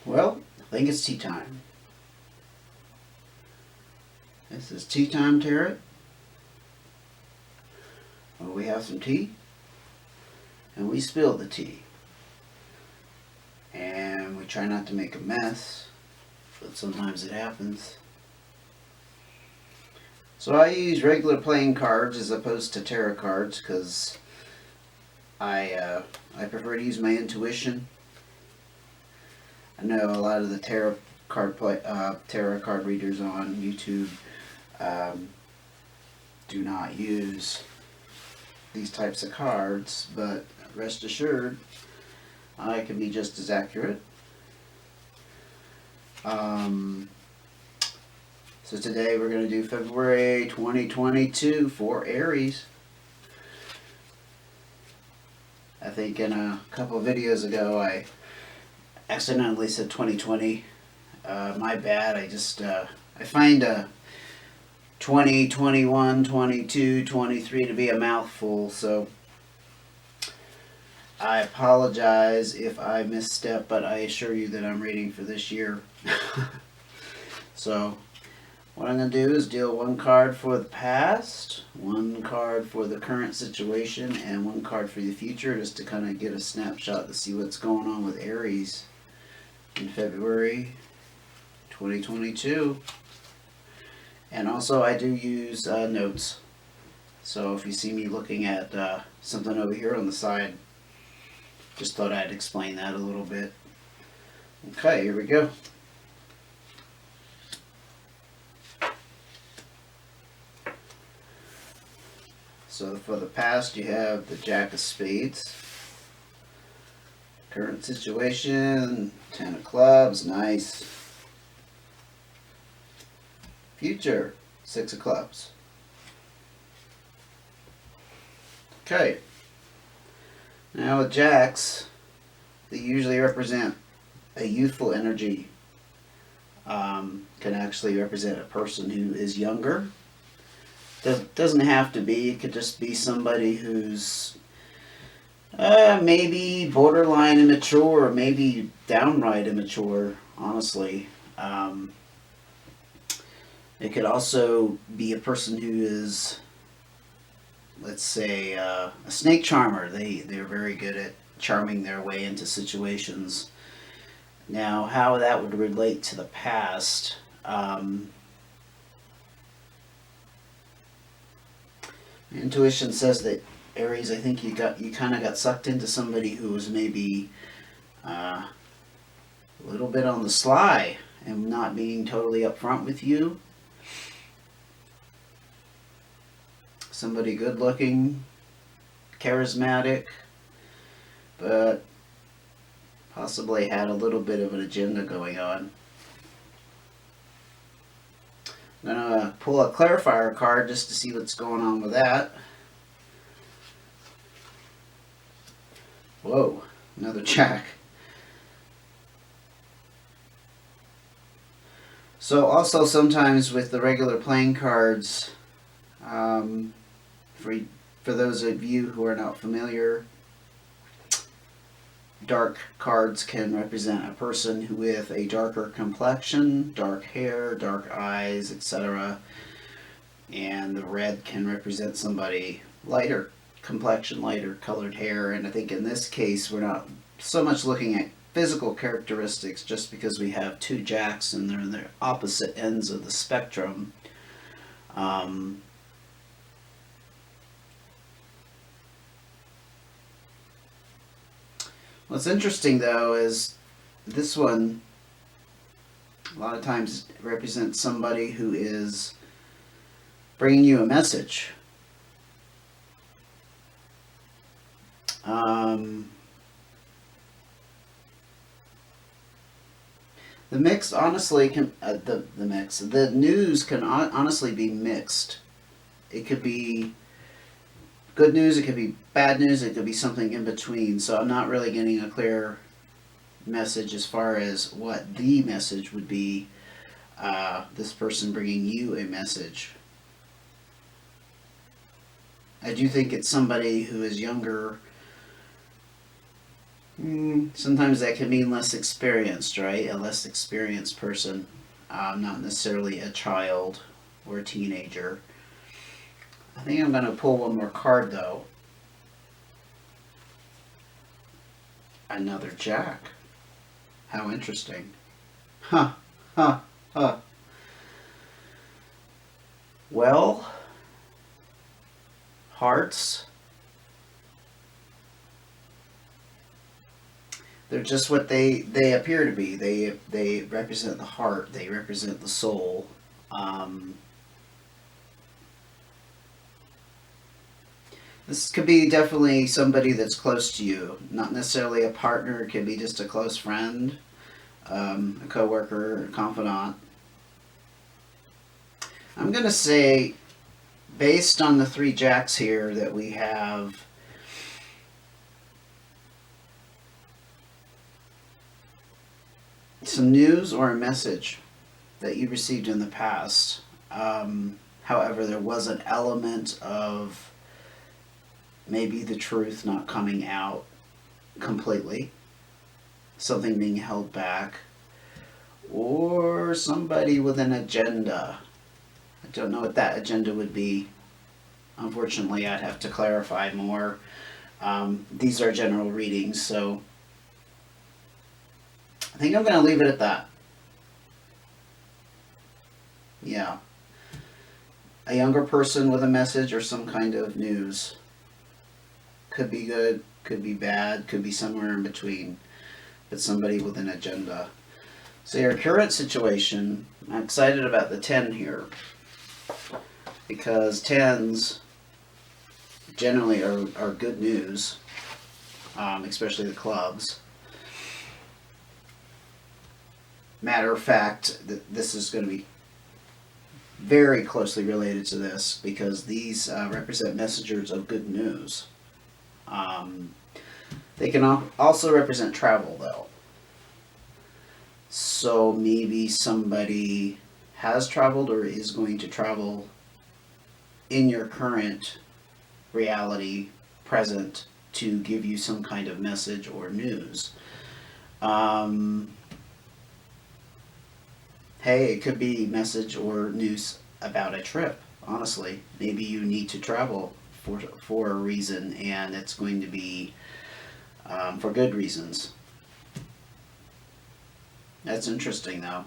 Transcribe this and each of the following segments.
Well, I think it's tea time. This is tea time, Tarot. Well, we have some tea, and we spill the tea. And we try not to make a mess, but sometimes it happens. So I use regular playing cards as opposed to tarot cards because I prefer to use my intuition. I know a lot of the tarot card readers on YouTube do not use these types of cards, but rest assured, I can be just as accurate. So today we're going to do February 2022 for Aries. I think in a couple of videos ago I accidentally said 2020. My bad. I find 20, 21, 22, 23 to be a mouthful, so I apologize if I misstep, but I assure you that I'm reading for this year. So what I'm going to do is deal one card for the past, one card for the current situation, and one card for the future, just to kind of get a snapshot to see what's going on with Aries in February 2022. And also I do use notes. So if you see me looking at something over here on the side, just thought I'd explain that a little bit. Okay, here we go. So for the past, you have the Jack of Spades. Current situation, 10 of Clubs, nice. Future, 6 of Clubs. Okay. Now with Jacks, they usually represent a youthful energy. Can actually represent a person who is younger. Doesn't have to be. It could just be somebody who's maybe borderline immature, or maybe downright immature, honestly. It could also be a person who is, let's say, a snake charmer. They're very good at charming their way into situations. Now, how that would relate to the past. Intuition says that Aries, I think you kind of got sucked into somebody who was maybe a little bit on the sly and not being totally upfront with you. Somebody good looking, charismatic, but possibly had a little bit of an agenda going on. I'm going to pull a clarifier card just to see what's going on with that. Whoa, another Jack. So also sometimes with the regular playing cards, for those of you who are not familiar, dark cards can represent a person with a darker complexion, dark hair, dark eyes, etc. And the red can represent somebody lighter complexion, lighter colored hair. And I think in this case we're not so much looking at physical characteristics, just because we have two Jacks and they're in the opposite ends of the spectrum. What's interesting though is this one a lot of times represents somebody who is bringing you a message. The mix honestly can the news can honestly be mixed. It could be good news, it could be bad news, it could be something in between. So I'm not really getting a clear message as far as what the message would be. This person bringing you a message. I do think it's somebody who is younger Sometimes that can mean less experienced, right? A less experienced person, not necessarily a child or a teenager. I think I'm going to pull one more card though. Another jack. How interesting. Huh, huh, huh. Well, hearts. They're just what they appear to be. They represent the heart. They represent the soul. Um, this could be definitely somebody that's close to you. Not necessarily a partner. It can be just a close friend, a coworker, a confidant. I'm gonna say, based on the three jacks here, that we have some news or a message that you received in the past. However, there was an element of maybe the truth not coming out completely, something being held back, or somebody with an agenda. I don't know what that agenda would be. Unfortunately, I'd have to clarify more. These are general readings, so I think I'm going to leave it at that. Yeah. A younger person with a message or some kind of news. Could be good, could be bad, could be somewhere in between, but somebody with an agenda. So your current situation, I'm excited about the 10 here, because 10s generally are good news, especially the clubs. Matter of fact, this is going to be very closely related to this, because these represent messengers of good news. Um, they can also represent travel, though. So maybe somebody has traveled or is going to travel in your current reality, present, to give you some kind of message or news. Um, hey, it could be message or news about a trip. Honestly, maybe you need to travel for a reason, and it's going to be for good reasons. That's interesting, though.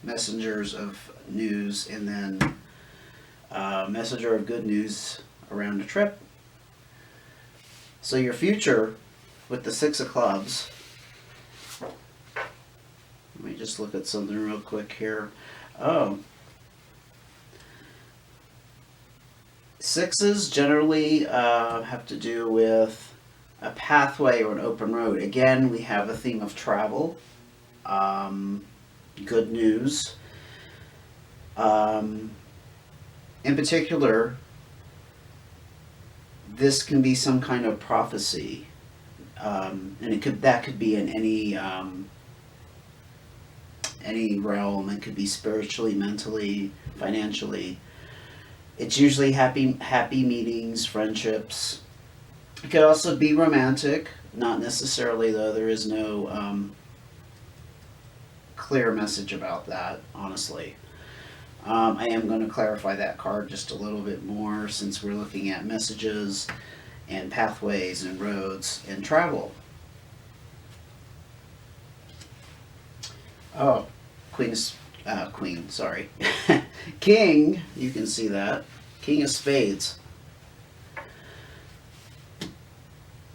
Messengers of news, and then messenger of good news around a trip. So your future with the Six of Clubs. Let me just look at something real quick here. Oh, sixes generally have to do with a pathway or an open road. Again, we have a theme of travel, good news. In particular, this can be some kind of prophecy, and that could be in any realm. It could be spiritually, mentally, financially. It's usually happy meetings, friendships. It could also be romantic, not necessarily, though. There is no clear message about that, honestly. I am going to clarify that card just a little bit more, since we're looking at messages and pathways and roads and travel. Oh, Queen, sorry. King, you can see that. King of Spades.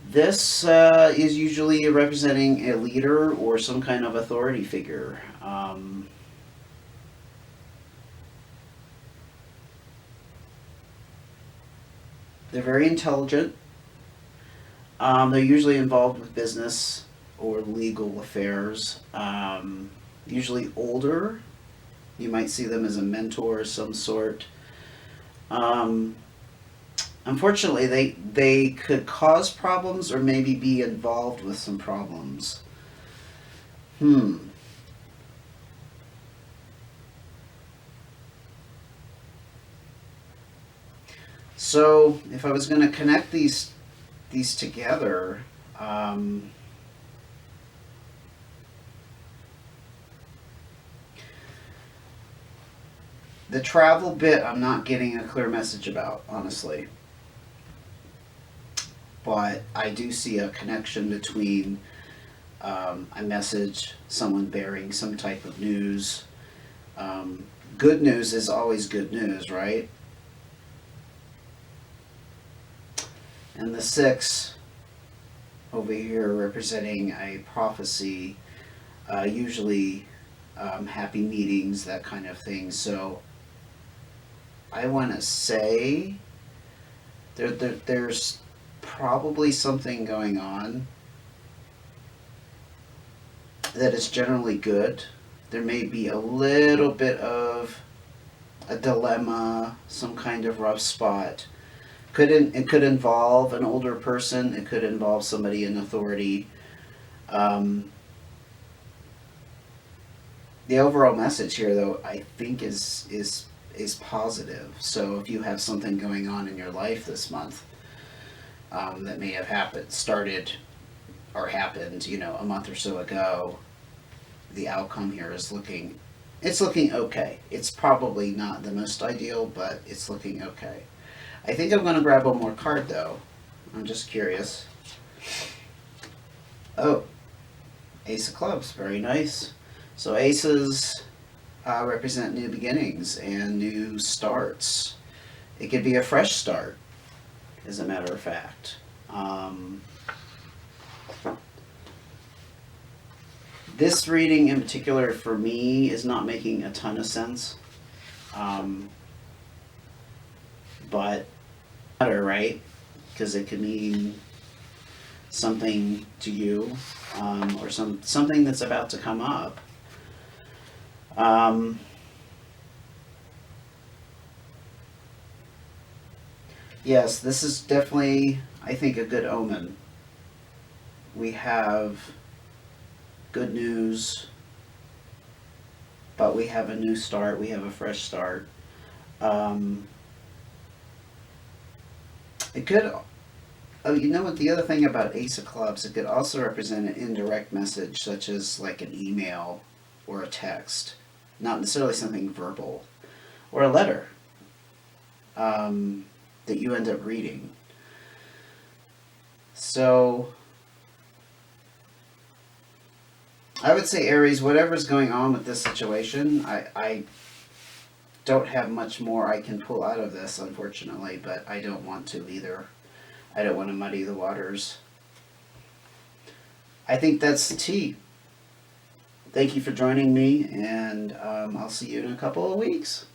This is usually representing a leader or some kind of authority figure. They're very intelligent. They're usually involved with business or legal affairs. Usually older. You might see them as a mentor of some sort. Um, Unfortunately, they could cause problems or maybe be involved with some problems. Hmm. So if I was going to connect these together, um, The travel bit, I'm not getting a clear message about, honestly. But I do see a connection between a message, someone bearing some type of news. Um, Good news is always good news, right? And the six over here representing a prophecy, usually happy meetings, that kind of thing. So I want to say there's probably something going on that is generally good. There may be a little bit of a dilemma, some kind of rough spot. It could involve an older person. It could involve somebody in authority. Um, the overall message here, though, I think is positive. So if you have something going on in your life this month that may have started or happened, a month or so ago, the outcome here is it's looking okay. It's probably not the most ideal, but it's looking okay. I think I'm going to grab one more card, though. I'm just curious. Oh, Ace of Clubs. Very nice. So aces represent new beginnings and new starts. It could be a fresh start, as a matter of fact. This reading in particular for me is not making a ton of sense. But matter, right? Because it could mean something to you, or something that's about to come up. Yes, this is definitely, I think, a good omen. We have good news, but we have a new start. We have a fresh start. Um, it could. Oh, you know what? The other thing about Ace of Clubs, it could also represent an indirect message, such as like an email or a text, not necessarily something verbal, or a letter that you end up reading. So I would say, Aries, whatever's going on with this situation, I don't have much more I can pull out of this, unfortunately, but I don't want to either. I don't want to muddy the waters. I think that's the tea. Thank you for joining me, and I'll see you in a couple of weeks.